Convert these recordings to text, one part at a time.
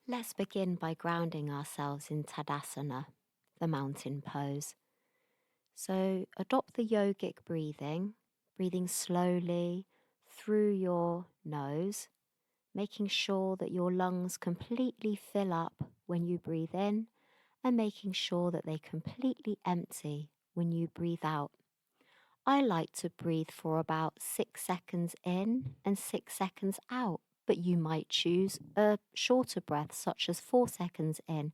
Let's begin by grounding ourselves in Tadasana, the mountain pose. So adopt the yogic breathing, breathing slowly through your nose, making sure that your lungs completely fill up when you breathe in and making sure that they completely empty when you breathe out. I like to breathe for about 6 seconds in and 6 seconds out, but you might choose a shorter breath, such as 4 seconds in,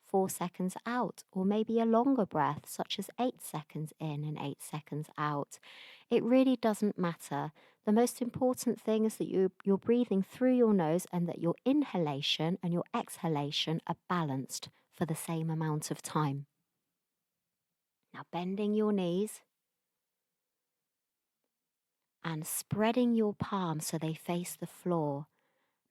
4 seconds out, or maybe a longer breath, such as 8 seconds in and 8 seconds out. It really doesn't matter. The most important thing is that you're breathing through your nose and that your inhalation and your exhalation are balanced for the same amount of time. Now, bending your knees and spreading your palms so they face the floor.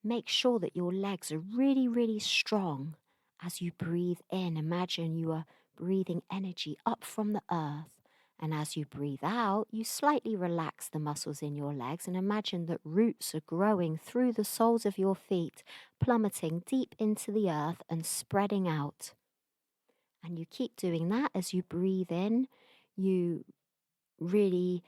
Make sure that your legs are really, really strong as you breathe in. Imagine you are breathing energy up from the earth. And as you breathe out, you slightly relax the muscles in your legs and imagine that roots are growing through the soles of your feet, plummeting deep into the earth and spreading out. And you keep doing that as you breathe in. You really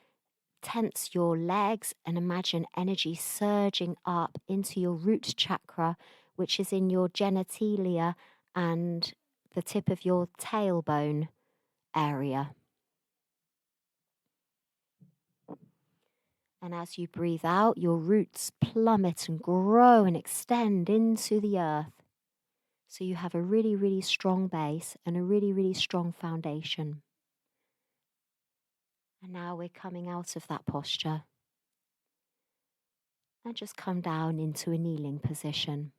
tense your legs and imagine energy surging up into your root chakra, which is in your genitalia and the tip of your tailbone area. And as you breathe out, your roots plummet and grow and extend into the earth. So you have a really, really strong base and a really, really strong foundation. And now we're coming out of that posture. And just come down into a kneeling position.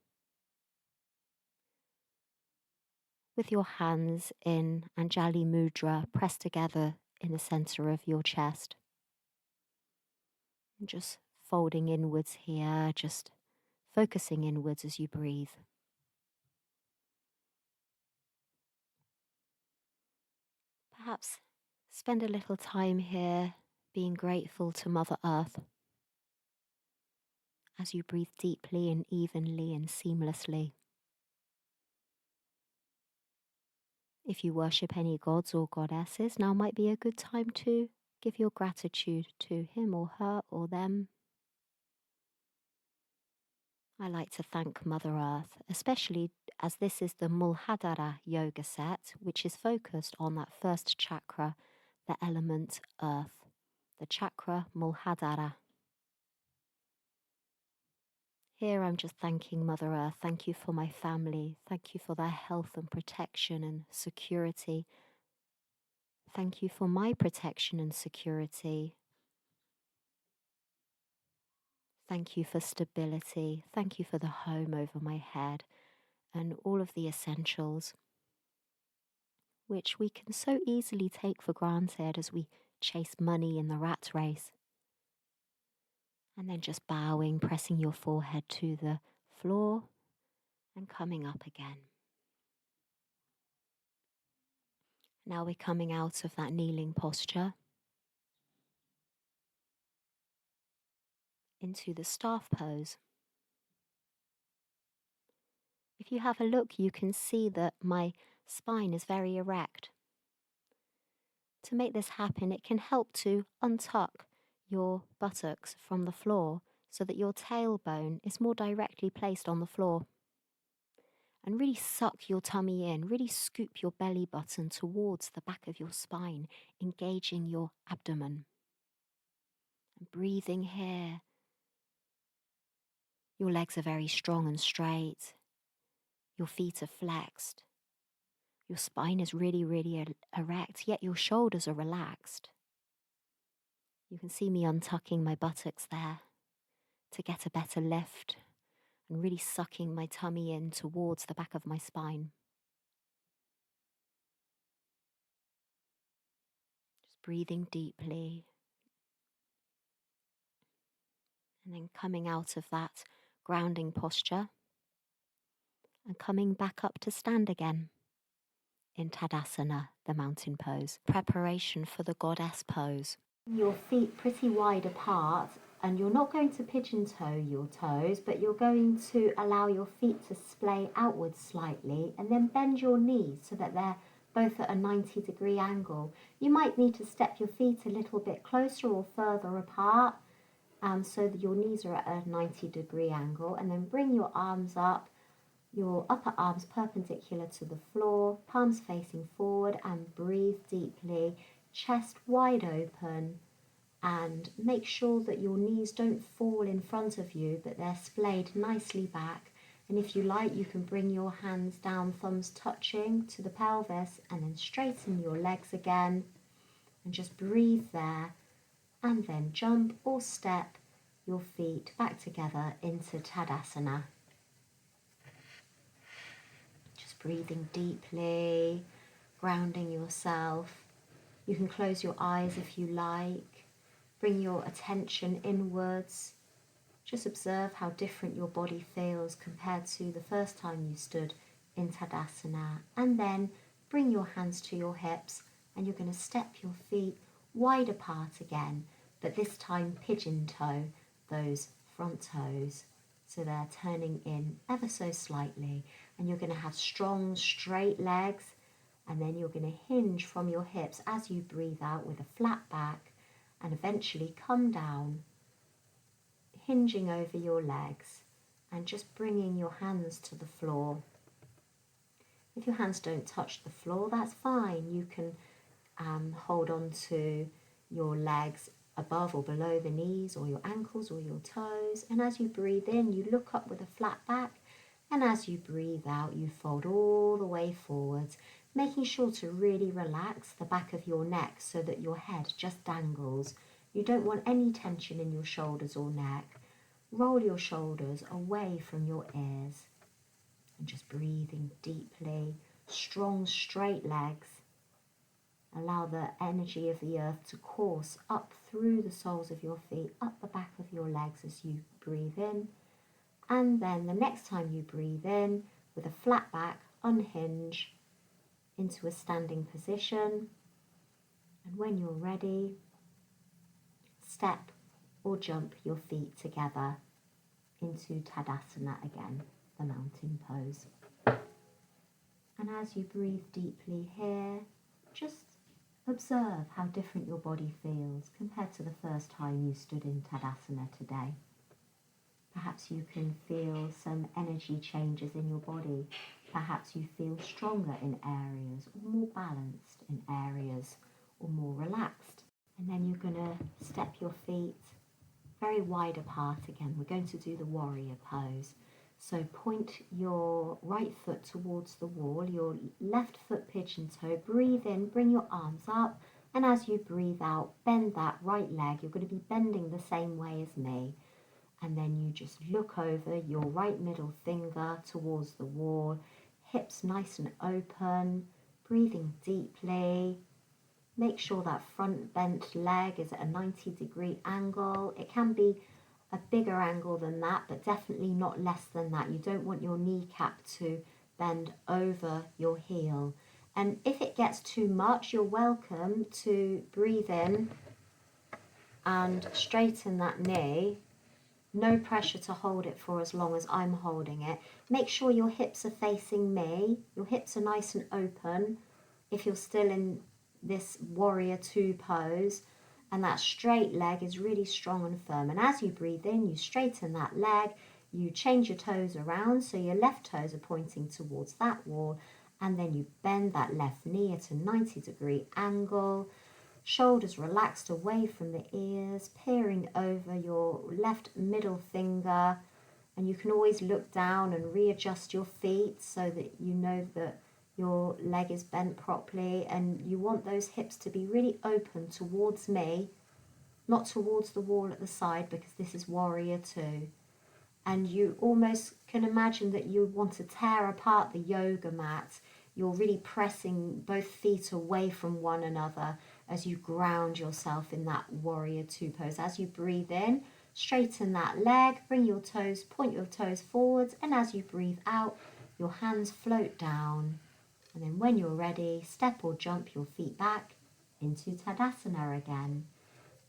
With your hands in Anjali Mudra pressed together in the center of your chest. And just folding inwards here, just focusing inwards as you breathe. Perhaps spend a little time here being grateful to Mother Earth as you breathe deeply and evenly and seamlessly. If you worship any gods or goddesses, now might be a good time to give your gratitude to him or her or them. I like to thank Mother Earth, especially as this is the Mulhadara yoga set, which is focused on that first chakra, the element Earth, the chakra Mulhadara. Here I'm just thanking Mother Earth. Thank you for my family. Thank you for their health and protection and security. Thank you for my protection and security. Thank you for stability. Thank you for the home over my head and all of the essentials, which we can so easily take for granted as we chase money in the rat race. And then just bowing, pressing your forehead to the floor and coming up again. Now we're coming out of that kneeling posture into the staff pose. If you have a look, you can see that my spine is very erect. To make this happen, it can help to untuck your buttocks from the floor so that your tailbone is more directly placed on the floor. And really suck your tummy in, really scoop your belly button towards the back of your spine, engaging your abdomen. And breathing here. Your legs are very strong and straight. Your feet are flexed. Your spine is really, really erect, yet your shoulders are relaxed. You can see me untucking my buttocks there to get a better lift and really sucking my tummy in towards the back of my spine. Just breathing deeply. And then coming out of that grounding posture and coming back up to stand again in Tadasana, the mountain pose. Preparation for the goddess pose. Your feet pretty wide apart And you're not going to pigeon toe your toes, but you're going to allow your feet to splay outwards slightly and then bend your knees so that they're both at a 90-degree angle. You might need to step your feet a little bit closer or further apart so that your knees are at a 90-degree angle, and then bring your arms up, your upper arms perpendicular to the floor, palms facing forward, and breathe deeply, chest wide open. And make sure that your knees don't fall in front of you, but they're splayed nicely back. And if you like, you can bring your hands down, thumbs touching to the pelvis, and then straighten your legs again. And just breathe there, and then jump or step your feet back together into Tadasana. Just breathing deeply, grounding yourself. You can close your eyes if you like. Bring your attention inwards. Just observe how different your body feels compared to the first time you stood in Tadasana. And then bring your hands to your hips, and you're going to step your feet wide apart again, but this time pigeon toe those front toes. So they're turning in ever so slightly. And you're going to have strong, straight legs. And then you're going to hinge from your hips as you breathe out with a flat back, and eventually come down, hinging over your legs and just bringing your hands to the floor. If your hands don't touch the floor, that's fine. You can hold on to your legs above or below the knees, or your ankles or your toes. And as you breathe in, you look up with a flat back. And as you breathe out, you fold all the way forwards, making sure to really relax the back of your neck so that your head just dangles. You don't want any tension in your shoulders or neck. Roll your shoulders away from your ears. And just breathing deeply, strong, straight legs. Allow the energy of the earth to course up through the soles of your feet, up the back of your legs as you breathe in. And then the next time you breathe in, with a flat back, unhinge into a standing position. And when you're ready, step or jump your feet together into Tadasana again, the mountain pose. And as you breathe deeply here, just observe how different your body feels compared to the first time you stood in Tadasana today. Perhaps you can feel some energy changes in your body. Perhaps you feel stronger in areas, or more balanced in areas, or more relaxed. And then you're going to step your feet very wide apart again. We're going to do the warrior pose. So point your right foot towards the wall, your left foot pigeon toe. Breathe in, bring your arms up. And as you breathe out, bend that right leg. You're going to be bending the same way as me. And then you just look over your right middle finger towards the wall, hips nice and open, breathing deeply. Make sure that front bent leg is at a 90-degree angle. It can be a bigger angle than that, but definitely not less than that. You don't want your kneecap to bend over your heel. And if it gets too much, you're welcome to breathe in and straighten that knee. No pressure to hold it for as long as I'm holding it. Make sure your hips are facing me. Your hips are nice and open if you're still in this warrior two pose. And that straight leg is really strong and firm. And as you breathe in, you straighten that leg. You change your toes around so your left toes are pointing towards that wall. And then you bend that left knee at a 90-degree angle. Shoulders relaxed away from the ears, peering over your left middle finger. And you can always look down and readjust your feet so that you know that your leg is bent properly. And you want those hips to be really open towards me, not towards the wall at the side, because this is warrior two. And you almost can imagine that you want to tear apart the yoga mat. You're really pressing both feet away from one another as you ground yourself in that warrior two pose. As you breathe in, straighten that leg, bring your toes, point your toes forwards, and as you breathe out, your hands float down. And then when you're ready, step or jump your feet back into Tadasana again.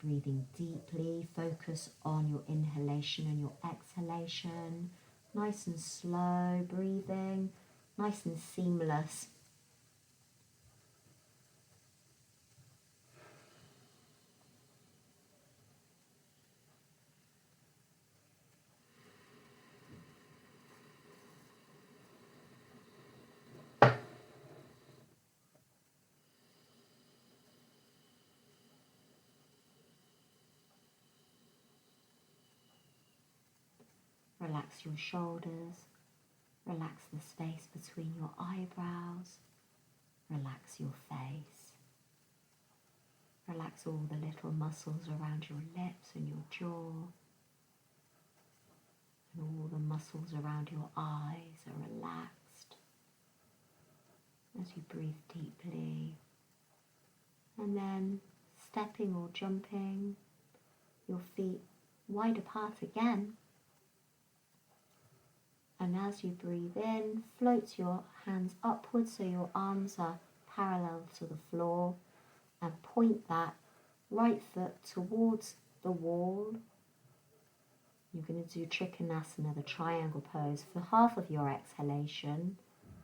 breathing deeply. Focus on your inhalation and your exhalation. Nice and slow breathing, nice and seamless. Relax your shoulders, relax the space between your eyebrows, relax your face. Relax all the little muscles around your lips and your jaw, and all the muscles around your eyes are relaxed as you breathe deeply. And then stepping or jumping, your feet wide apart again. And as you breathe in, float your hands upwards so your arms are parallel to the floor, and point that right foot towards the wall. You're going to do Trikonasana, the triangle pose, for half of your exhalation.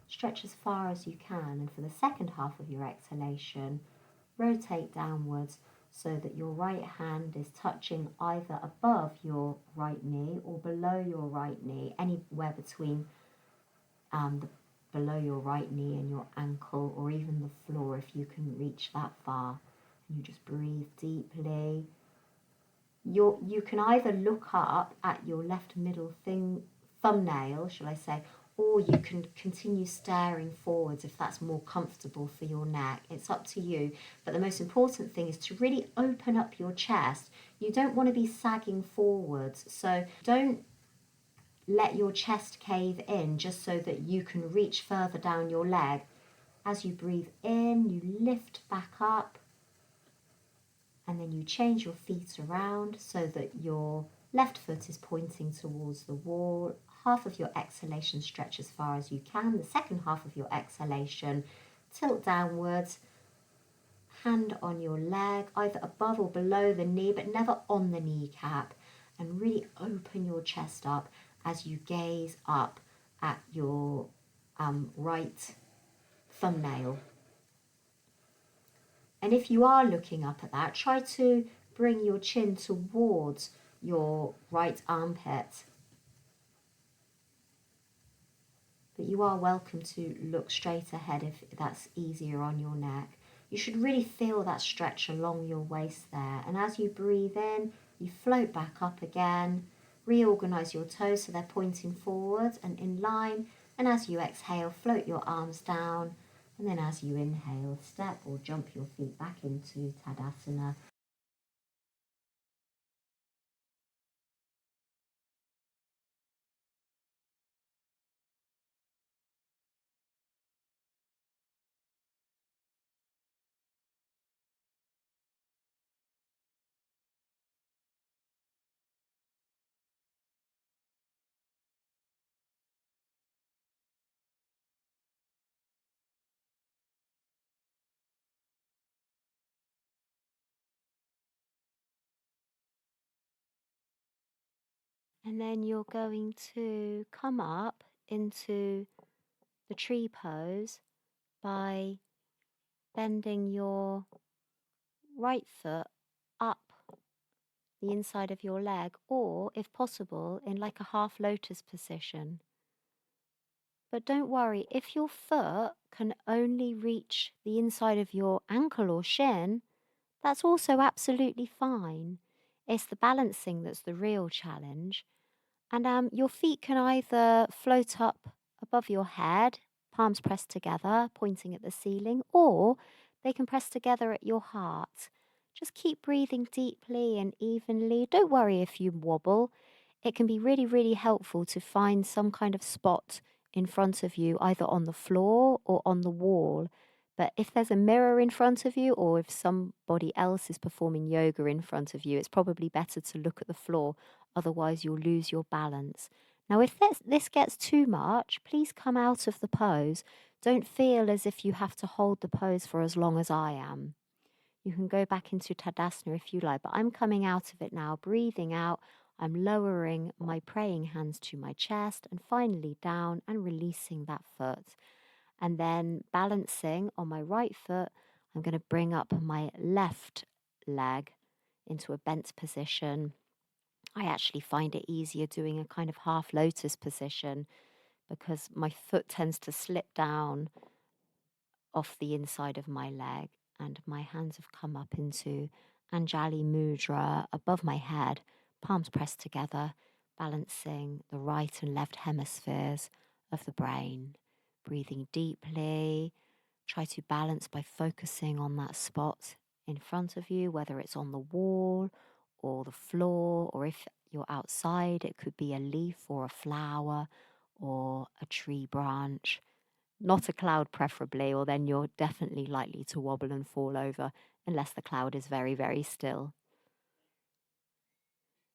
Stretch as far as you can, and for the second half of your exhalation, rotate downwards so that your right hand is touching either above your right knee or below your right knee, anywhere between below your right knee and your ankle, or even the floor if you can reach that far. And you just breathe deeply. You can either look up at your left middle thumbnail, shall I say, or you can continue staring forwards if that's more comfortable for your neck. It's up to you. But the most important thing is to really open up your chest. You don't want to be sagging forwards, so don't let your chest cave in just so that you can reach further down your leg. As you breathe in, you lift back up, and then you change your feet around so that your left foot is pointing towards the wall. Half of your exhalation, stretch as far as you can. The second half of your exhalation, tilt downwards, hand on your leg, either above or below the knee, but never on the kneecap, and really open your chest up as you gaze up at your right thumbnail. And if you are looking up at that, try to bring your chin towards your right armpit. But you are welcome to look straight ahead if that's easier on your neck. You should really feel that stretch along your waist there. And as you breathe in, you float back up again. Reorganize your toes so they're pointing forward and in line. And as you exhale, float your arms down. And then as you inhale, step or jump your feet back into Tadasana. And then you're going to come up into the tree pose by bending your right foot up the inside of your leg, or if possible, in like a half lotus position. But don't worry, if your foot can only reach the inside of your ankle or shin, that's also absolutely fine. It's the balancing that's the real challenge. And your feet can either float up above your head, palms pressed together, pointing at the ceiling, or they can press together at your heart. Just keep breathing deeply and evenly. Don't worry if you wobble. It can be really, really helpful to find some kind of spot in front of you, either on the floor or on the wall. But if there's a mirror in front of you, or if somebody else is performing yoga in front of you, it's probably better to look at the floor. Otherwise, you'll lose your balance. Now, if this gets too much, please come out of the pose. Don't feel as if you have to hold the pose for as long as I am. You can go back into Tadasana if you like, but I'm coming out of it now, breathing out. I'm lowering my praying hands to my chest and finally down and releasing that foot. And then balancing on my right foot, I'm going to bring up my left leg into a bent position. I actually find it easier doing a kind of half lotus position because my foot tends to slip down off the inside of my leg and my hands have come up into Anjali Mudra above my head, palms pressed together, balancing the right and left hemispheres of the brain. Breathing deeply. Try to balance by focusing on that spot in front of you, whether it's on the wall or the floor, or if you're outside, it could be a leaf or a flower or a tree branch. Not a cloud, preferably, or then you're definitely likely to wobble and fall over unless the cloud is very, very still.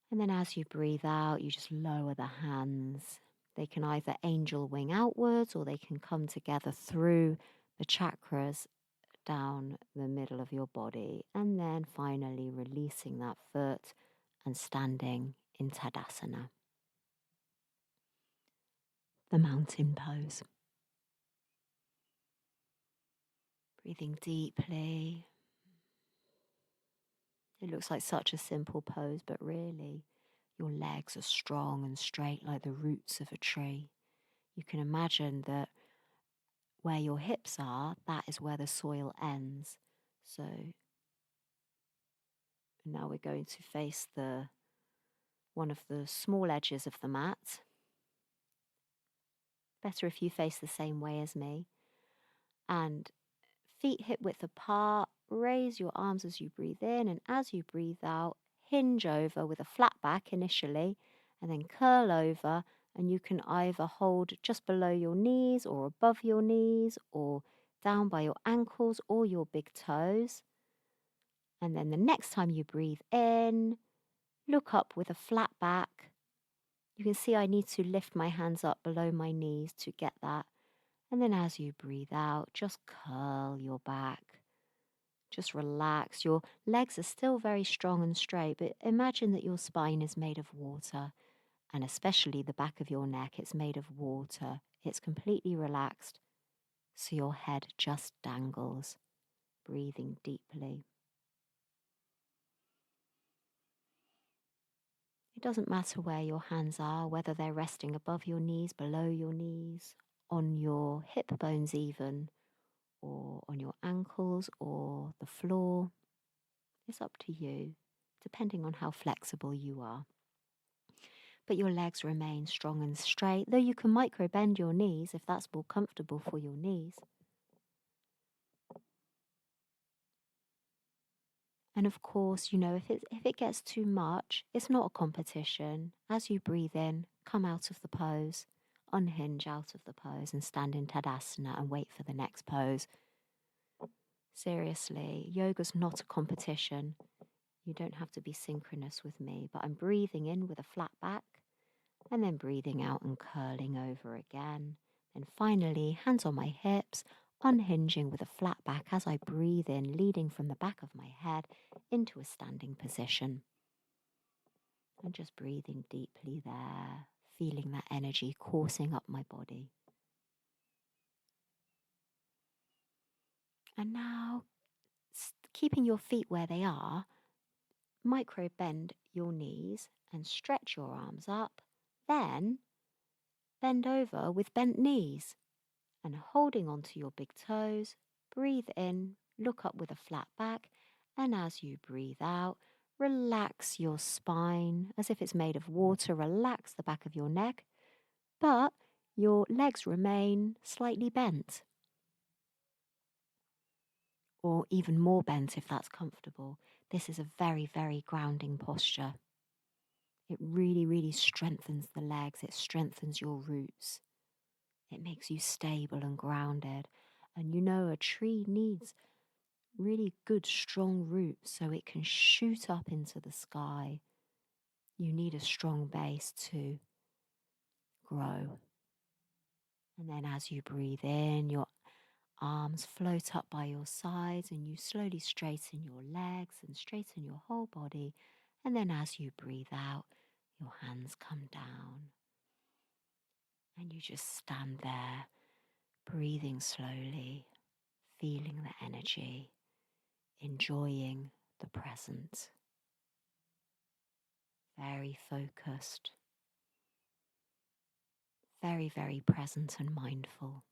And then as you breathe out, you just lower the hands. They can either angel wing outwards or they can come together through the chakras down the middle of your body. And then finally releasing that foot and standing in Tadasana, the mountain pose. Breathing deeply. It looks like such a simple pose, but really your legs are strong and straight like the roots of a tree. You can imagine that where your hips are, that is where the soil ends. So now we're going to face one of the small edges of the mat. Better if you face the same way as me. And feet hip width apart, raise your arms as you breathe in, and as you breathe out, hinge over with a flat back initially, and then curl over, and you can either hold just below your knees or above your knees or down by your ankles or your big toes. And then the next time you breathe in, look up with a flat back. You can see I need to lift my hands up below my knees to get that. And then as you breathe out, just curl your back. Just relax. Your legs are still very strong and straight, but imagine that your spine is made of water, and especially the back of your neck, it's made of water. It's completely relaxed, so your head just dangles, breathing deeply. It doesn't matter where your hands are, whether they're resting above your knees, below your knees, on your hip bones even, or on your ankles or the floor. It's up to you, depending on how flexible you are. But your legs remain strong and straight, though you can micro bend your knees if that's more comfortable for your knees. And of course, if it gets too much, it's not a competition. As you breathe in, come out of the pose, unhinge out of the pose and stand in Tadasana and wait for the next pose. Seriously, yoga's not a competition. You don't have to be synchronous with me, but I'm breathing in with a flat back and then breathing out and curling over again. And finally, hands on my hips, unhinging with a flat back as I breathe in, leading from the back of my head into a standing position. And just breathing deeply there, feeling that energy coursing up my body. And now, keeping your feet where they are, micro bend your knees and stretch your arms up. Then bend over with bent knees and holding onto your big toes, breathe in, look up with a flat back, and as you breathe out, relax your spine as if it's made of water, relax the back of your neck, but your legs remain slightly bent, or even more bent if that's comfortable. This is a very, very grounding posture. It really, really strengthens the legs, it strengthens your roots. It makes you stable and grounded. And a tree needs really good, strong roots so it can shoot up into the sky. You need a strong base to grow. And then as you breathe in, your Arms float up by your sides and you slowly straighten your legs and straighten your whole body. And then as you breathe out, your hands come down. And you just stand there, breathing slowly, feeling the energy, enjoying the present. Very focused, very, very present and mindful.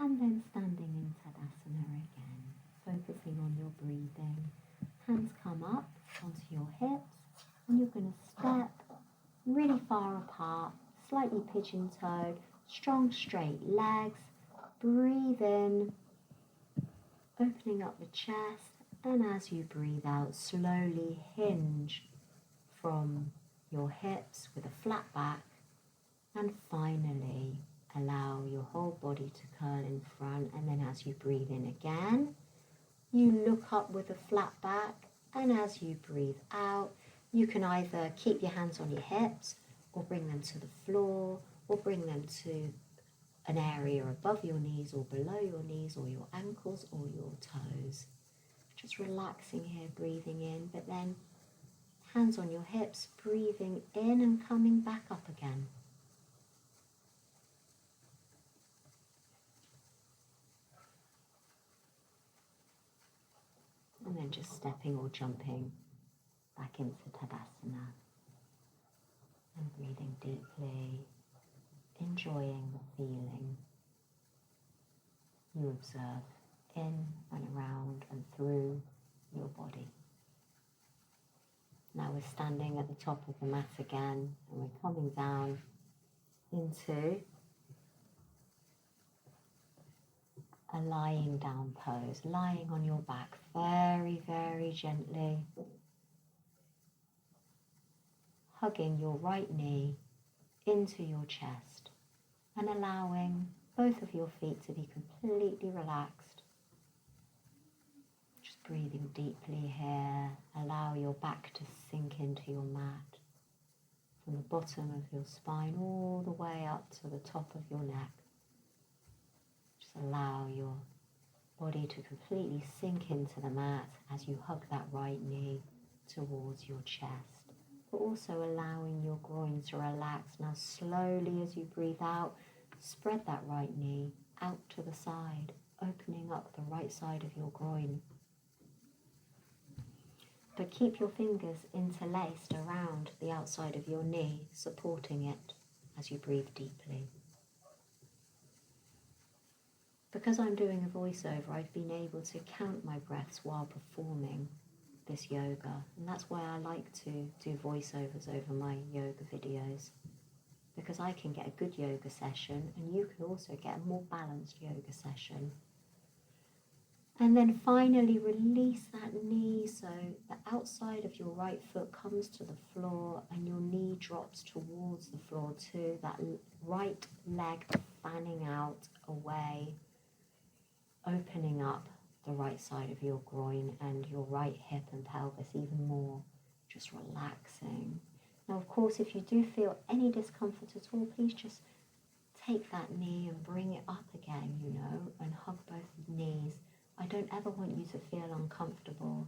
And then standing in Tadasana again, focusing on your breathing. Hands come up onto your hips, and you're going to step really far apart, slightly pigeon-toed, strong straight legs. Breathe in, opening up the chest, and as you breathe out, slowly hinge from your hips with a flat back, and finally allow your whole body to curl in front. And then as you breathe in again, you look up with a flat back, and as you breathe out, you can either keep your hands on your hips or bring them to the floor or bring them to an area above your knees or below your knees or your ankles or your toes. Just relaxing here, breathing in, but then hands on your hips, breathing in and coming back up again. And then just stepping or jumping back into Tadasana and breathing deeply, enjoying the feeling you observe in and around and through your body. Now we're standing at the top of the mat again, and we're coming down into a lying down pose, lying on your back very, very gently, hugging your right knee into your chest and allowing both of your feet to be completely relaxed. Just breathing deeply here. Allow your back to sink into your mat from the bottom of your spine all the way up to the top of your neck. Just allow your body to completely sink into the mat as you hug that right knee towards your chest, but also allowing your groin to relax. Now slowly as you breathe out, spread that right knee out to the side, opening up the right side of your groin. But keep your fingers interlaced around the outside of your knee, supporting it as you breathe deeply. Because I'm doing a voiceover, I've been able to count my breaths while performing this yoga. And that's why I like to do voiceovers over my yoga videos, because I can get a good yoga session and you can also get a more balanced yoga session. And then finally release that knee so the outside of your right foot comes to the floor and your knee drops towards the floor too. That right leg fanning out away, opening up the right side of your groin and your right hip and pelvis even more, just relaxing. Now, of course, if you do feel any discomfort at all, please just take that knee and bring it up again, and hug both knees. I don't ever want you to feel uncomfortable.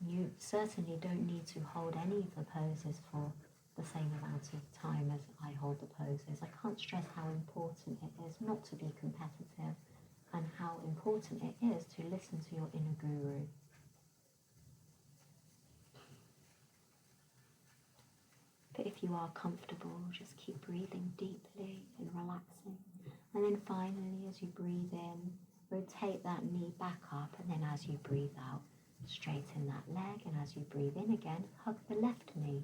You certainly don't need to hold any of the poses for the same amount of time as I hold the poses. I can't stress how important it is not to be competitive and how important it is to listen to your inner guru. But if you are comfortable, just keep breathing deeply and relaxing. And then finally, as you breathe in, rotate that knee back up, and then as you breathe out, straighten that leg, and as you breathe in again, hug the left knee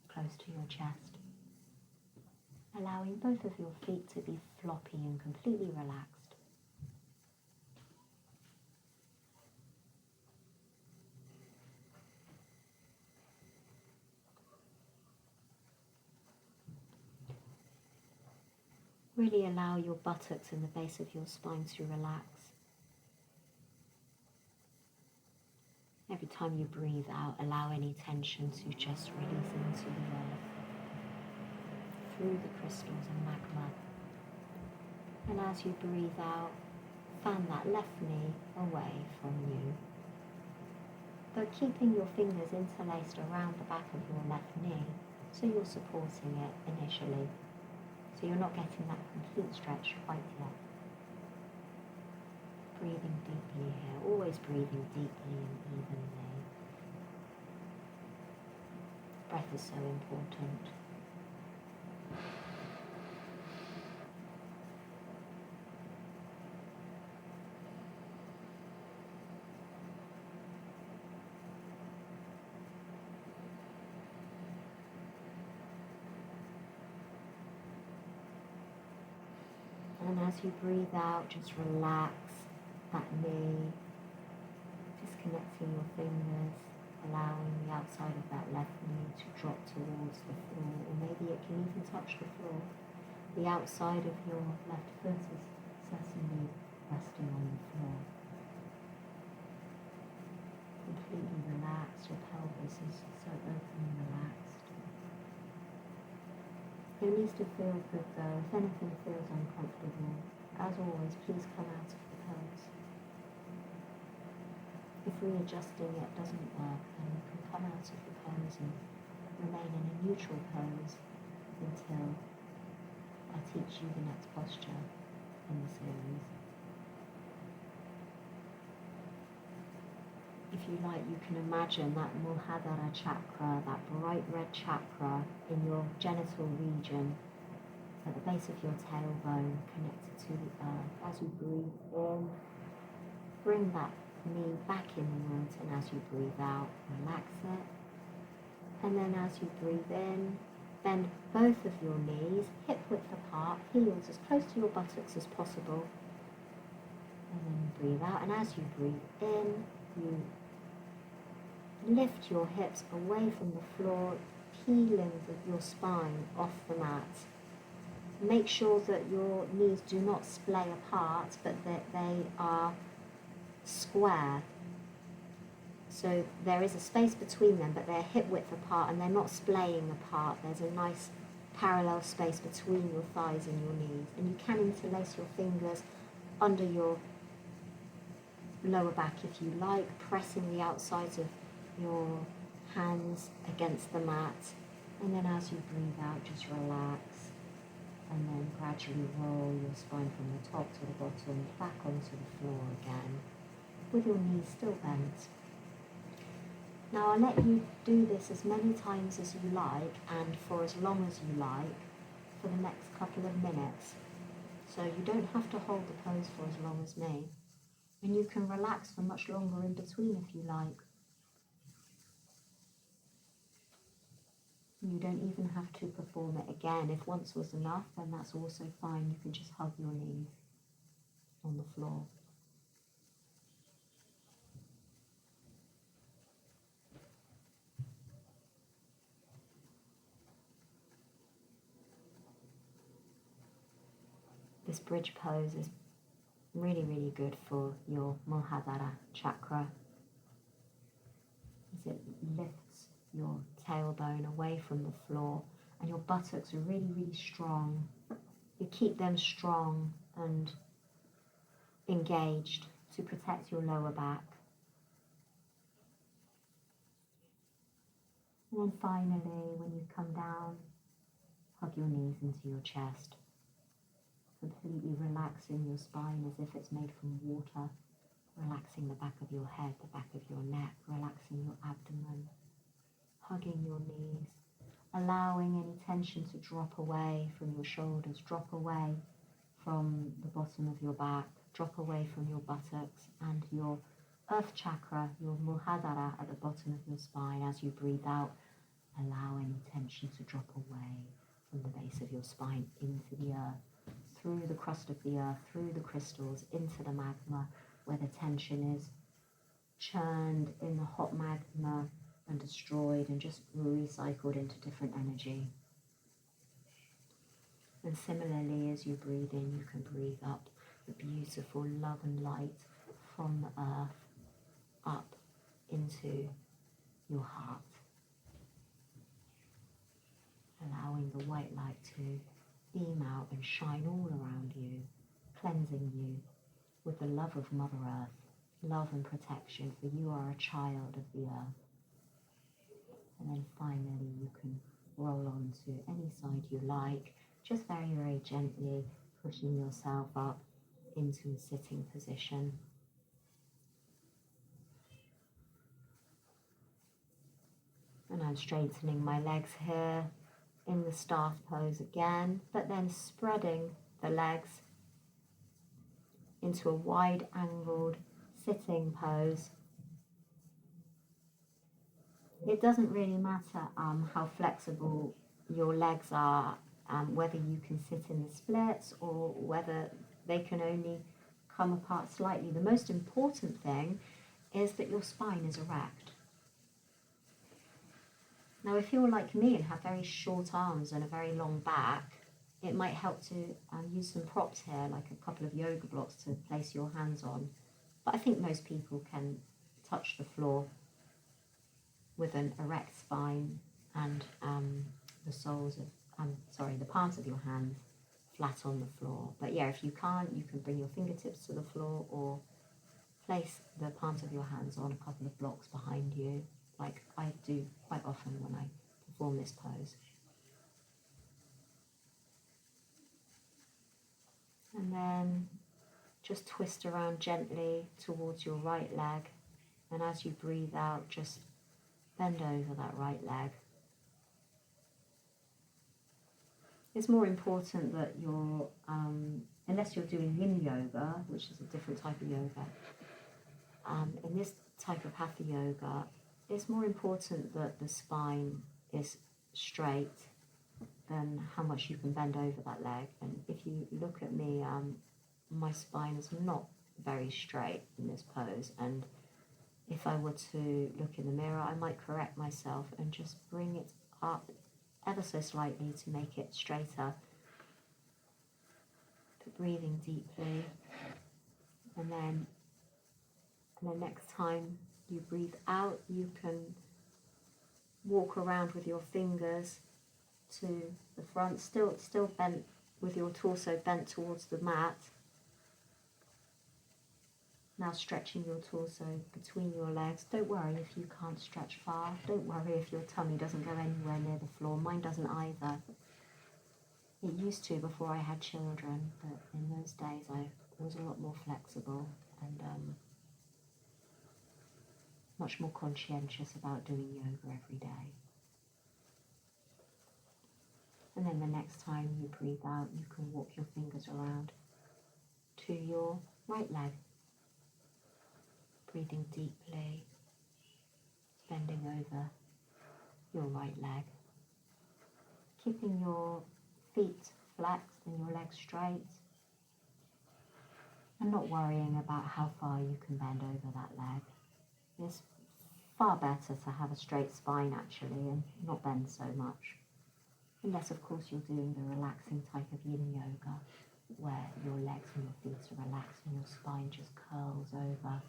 close to your chest, allowing both of your feet to be floppy and completely relaxed. Really allow your buttocks and the base of your spine to relax. Every time you breathe out, allow any tension to just release into the earth, through the crystals and magma. And as you breathe out, fan that left knee away from you, but keeping your fingers interlaced around the back of your left knee, so you're supporting it initially. So you're not getting that complete stretch quite yet. Breathing deeply here, always breathing deeply and evenly. Breath is so important. And as you breathe out, just relax that knee, disconnecting your fingers, allowing the outside of that left knee to drop towards the floor, or maybe it can even touch the floor. The outside of your left foot is certainly resting on the floor. Completely relaxed, your pelvis is so open and relaxed. It needs to feel good though. If anything feels uncomfortable, as always, please come out of the pose. If readjusting it doesn't work, then you can come out of the pose and remain in a neutral pose until I teach you the next posture in the series. If you like, you can imagine that Mulhadara chakra, that bright red chakra in your genital region at the base of your tailbone, connected to the earth. As you breathe in, bring that knee back inwards, and as you breathe out, relax it. And then as you breathe in, bend both of your knees, hip width apart, heels as close to your buttocks as possible. And then you breathe out, and as you breathe in, you lift your hips away from the floor, peeling your spine off the mat. Make sure that your knees do not splay apart, but that they are square. So there is a space between them, but they're hip width apart and they're not splaying apart. There's a nice parallel space between your thighs and your knees. And you can interlace your fingers under your lower back if you like, pressing the outsides of your hands against the mat. And then as you breathe out, just relax. And then gradually roll your spine from the top to the bottom, back onto the floor again, with your knees still bent. Now I'll let you do this as many times as you like, and for as long as you like, for the next couple of minutes. So you don't have to hold the pose for as long as me. And you can relax for much longer in between if you like. You don't even have to perform it again. If once was enough, then that's also fine. You can just hug your knees on the floor. This bridge pose is really, really good for your Mulhadara chakra, as it lifts your tailbone away from the floor, and your buttocks are really, really strong. You keep them strong and engaged to protect your lower back. And then finally, when you come down, hug your knees into your chest, completely relaxing your spine as if it's made from water, relaxing the back of your head, the back of your neck, relaxing your abdomen, hugging your knees, allowing any tension to drop away from your shoulders, drop away from the bottom of your back, drop away from your buttocks and your earth chakra, your Mulhadara at the bottom of your spine. As you breathe out, allow any tension to drop away from the base of your spine into the earth, through the crust of the earth, through the crystals, into the magma, where the tension is churned in the hot magma and destroyed and just recycled into different energy. And similarly, as you breathe in, you can breathe up the beautiful love and light from the earth up into your heart, allowing the white light to beam out and shine all around you, cleansing you with the love of Mother Earth, love and protection, for you are a child of the earth. And then finally you can roll on to any side you like, just very, very gently pushing yourself up into a sitting position. And I'm straightening my legs here in the staff pose again, but then spreading the legs into a wide angled sitting pose. It doesn't really matter how flexible your legs are, whether you can sit in the splits or whether they can only come apart slightly. The most important thing is that your spine is erect. Now, if you're like me and have very short arms and a very long back, it might help to use some props here, like a couple of yoga blocks to place your hands on. But I think most people can touch the floor with an erect spine and the palms of your hands flat on the floor. But yeah, if you can't, you can bring your fingertips to the floor or place the palms of your hands on a couple of blocks behind you, like I do quite often when I perform this pose. And then just twist around gently towards your right leg. And as you breathe out, just bend over that right leg. It's more important that you're, unless you're doing yin yoga, which is a different type of yoga, in this type of hatha yoga, it's more important that the spine is straight than how much you can bend over that leg. And if you look at me, my spine is not very straight in this pose, and if I were to look in the mirror, I might correct myself and just bring it up ever so slightly to make it straighter. But breathing deeply, and then the next time you breathe out, you can walk around with your fingers to the front, still bent, with your torso bent towards the mat. Now stretching your torso between your legs. Don't worry if you can't stretch far. Don't worry if your tummy doesn't go anywhere near the floor. Mine doesn't either. It used to before I had children, but in those days I was a lot more flexible and much more conscientious about doing yoga every day. And then the next time you breathe out, you can walk your fingers around to your right leg. Breathing deeply, bending over your right leg. Keeping your feet flexed and your legs straight. And not worrying about how far you can bend over that leg. It's far better to have a straight spine actually and not bend so much. Unless of course you're doing the relaxing type of yin yoga where your legs and your feet are relaxed and your spine just curls over.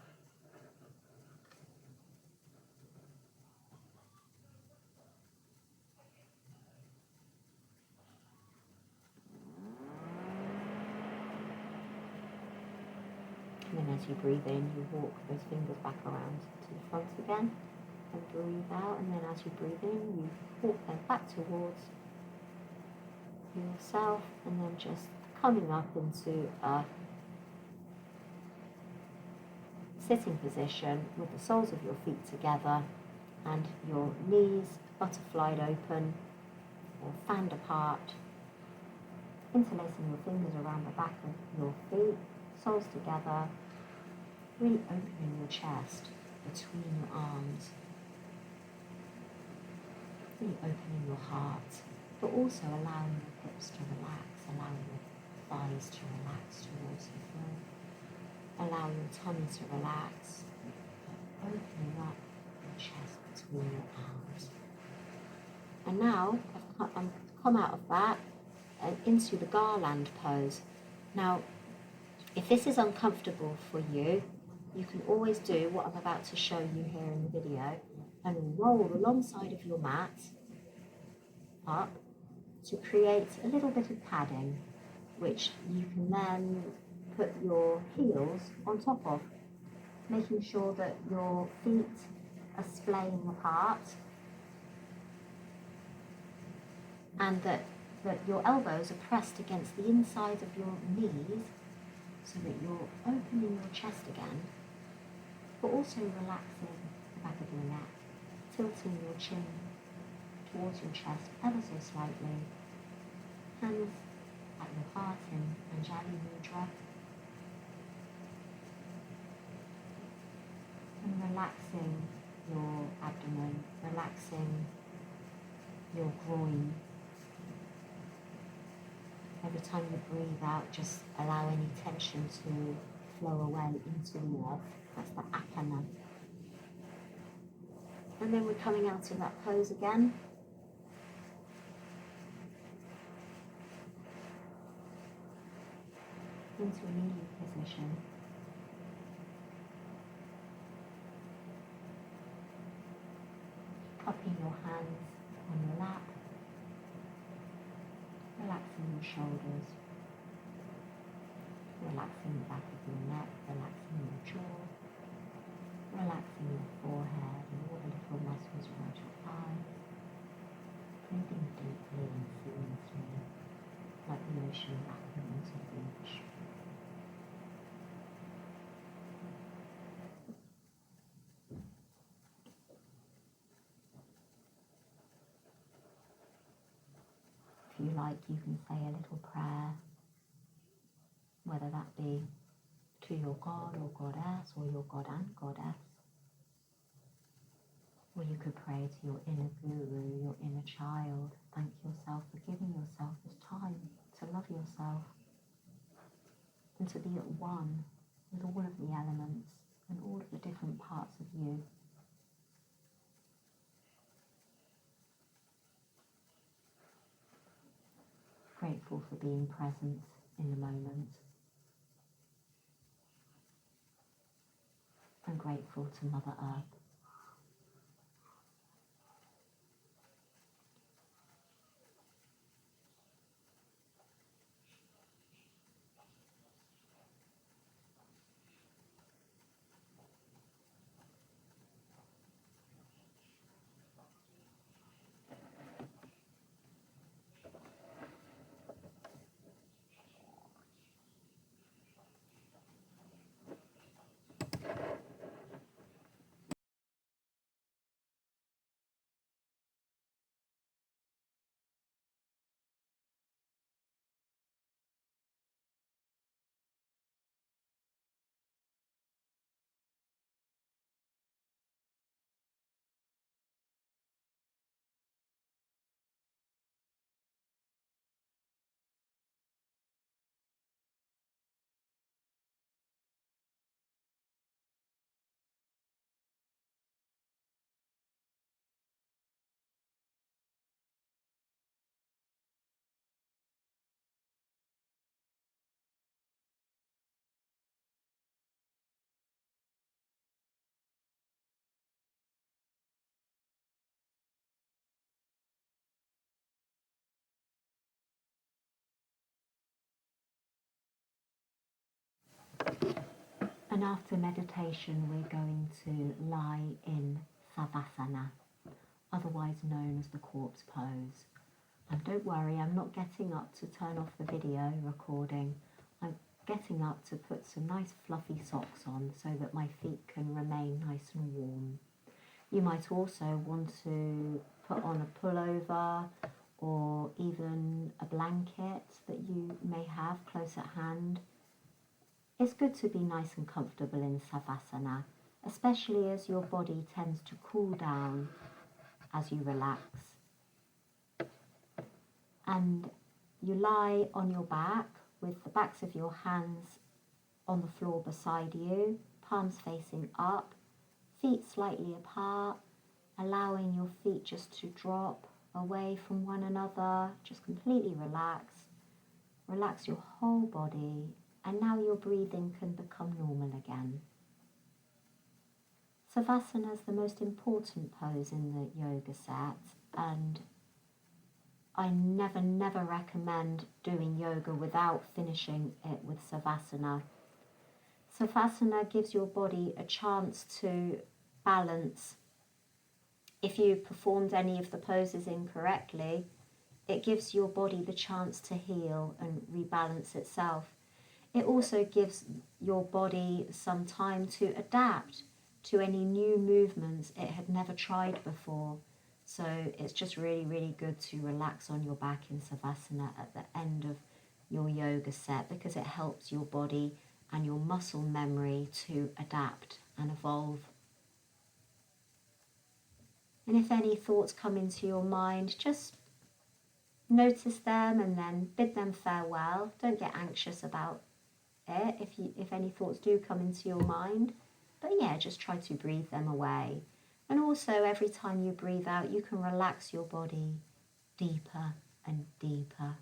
And then as you breathe in, you walk those fingers back around to the front again and breathe out. And then as you breathe in, you walk them back towards yourself and then just coming up into a sitting position with the soles of your feet together and your knees butterflied open or fanned apart, interlacing your fingers around the back of your feet, soles together, really opening your chest between your arms, really opening your heart, but also allowing your hips to relax, allowing your thighs to relax towards the floor, allow your tummy to relax, opening up your chest between your arms. And now I've come out of that, into the garland pose. Now, if this is uncomfortable for you, you can always do what I'm about to show you here in the video and roll alongside of your mat up to create a little bit of padding, which you can then put your heels on top of, making sure that your feet are splaying apart and that your elbows are pressed against the inside of your knees so that you're opening your chest again, but also relaxing the back of your neck, tilting your chin towards your chest ever so slightly, hands at your heart in Anjali Mudra, and relaxing your abdomen, relaxing your groin. Every time you breathe out, just allow any tension to flow away into the earth. That's the apana. And then we're coming out of that pose again. Into a kneeling position. Cupping your hands on your lap. Relaxing your shoulders. Relaxing the back of your neck. Relaxing your jaw. Relaxing your forehead and all the little muscles around your eyes. Breathing deeply and seamlessly, like the ocean lapping into the beach. If you like, you can say a little prayer, whether that be to your God or goddess, or your God and goddess. Or you could pray to your inner guru, your inner child. Thank yourself for giving yourself this time to love yourself and to be at one with all of the elements and all of the different parts of you. Grateful for being present in the moment. And grateful to Mother Earth. And after meditation, we're going to lie in Savasana, otherwise known as the corpse pose. And don't worry, I'm not getting up to turn off the video recording. I'm getting up to put some nice fluffy socks on so that my feet can remain nice and warm. You might also want to put on a pullover or even a blanket that you may have close at hand. It's good to be nice and comfortable in Savasana, especially as your body tends to cool down as you relax. And you lie on your back with the backs of your hands on the floor beside you, palms facing up, feet slightly apart, allowing your feet just to drop away from one another, just completely relaxed. Relax your whole body, and now your breathing can become normal again. Savasana is the most important pose in the yoga set, and I never recommend doing yoga without finishing it with Savasana. Savasana gives your body a chance to balance. If you performed any of the poses incorrectly, it gives your body the chance to heal and rebalance itself. It also gives your body some time to adapt to any new movements it had never tried before. So it's just really good to relax on your back in Savasana at the end of your yoga set, because it helps your body and your muscle memory to adapt and evolve. And if any thoughts come into your mind, just notice them and then bid them farewell. Don't get anxious about it if any thoughts do come into your mind. But yeah, just try to breathe them away. And also, every time you breathe out, you can relax your body deeper and deeper.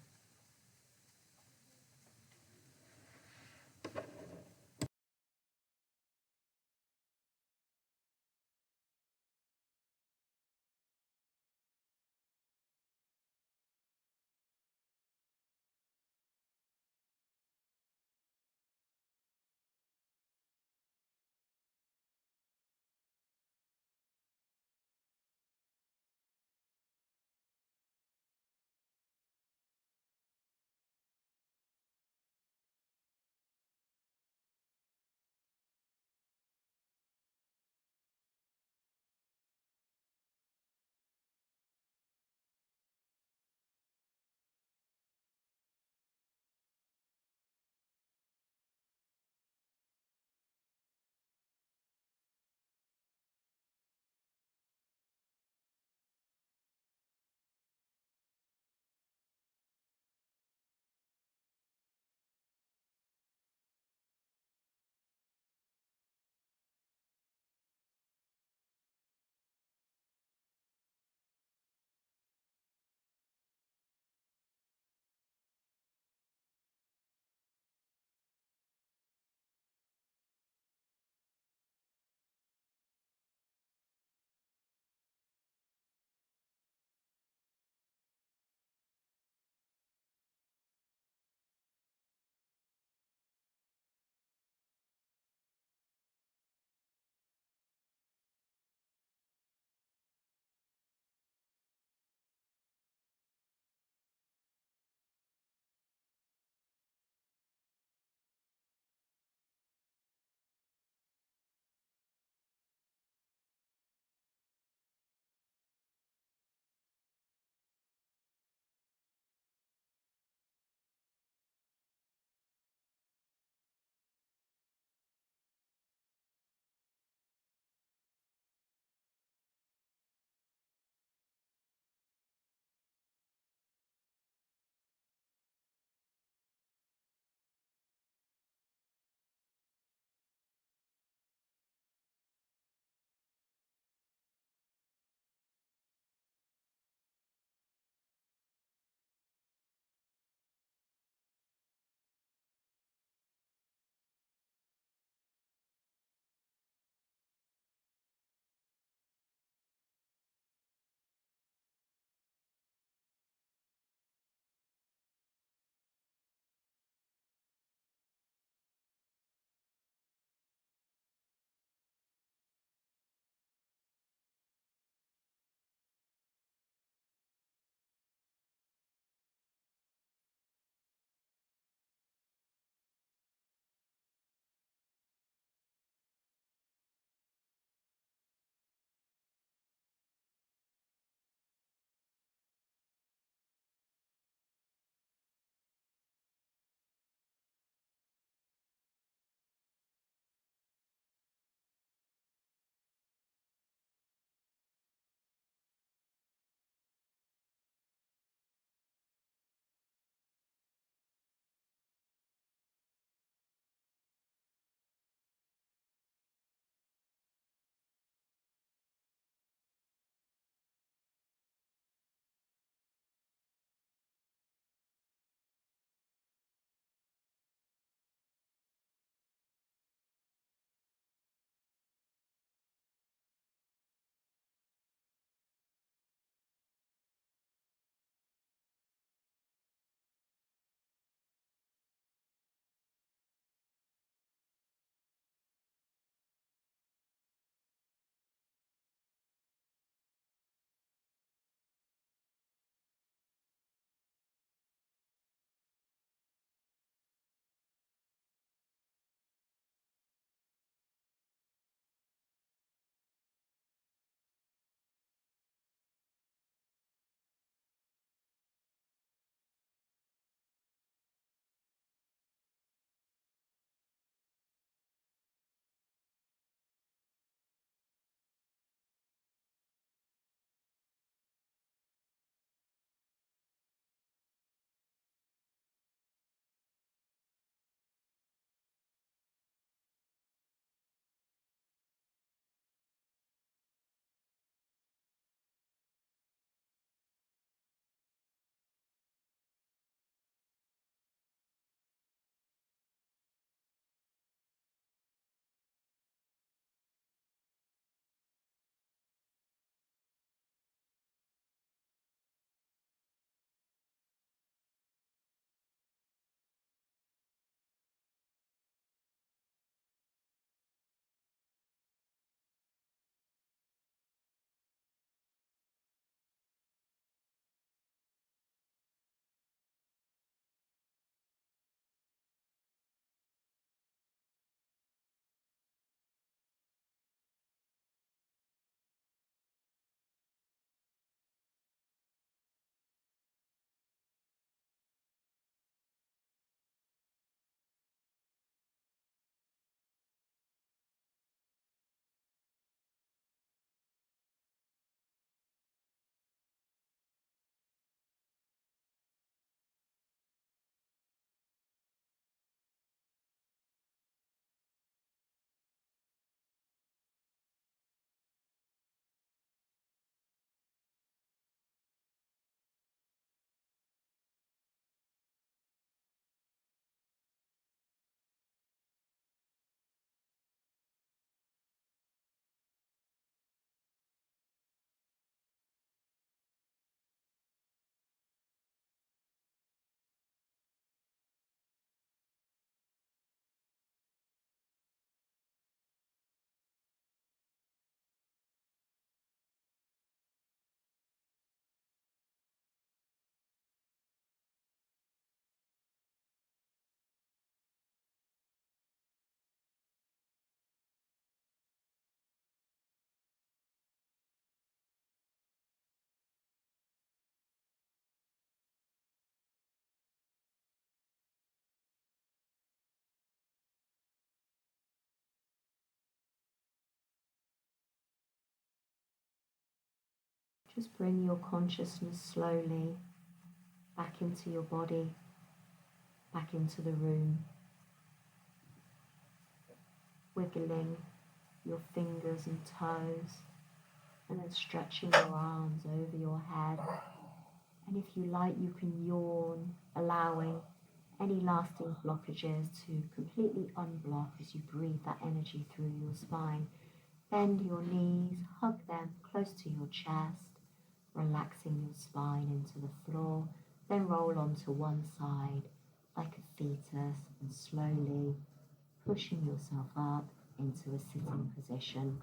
Just bring your consciousness slowly back into your body, back into the room, wiggling your fingers and toes, and then stretching your arms over your head. And if you like, you can yawn, allowing any lasting blockages to completely unblock as you breathe that energy through your spine. Bend your knees, hug them close to your chest, relaxing your spine into the floor, then roll onto one side like a fetus and slowly pushing yourself up into a sitting position.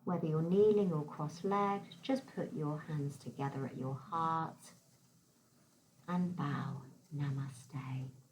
Whether you're kneeling or cross-legged, just put your hands together at your heart and bow. Namaste.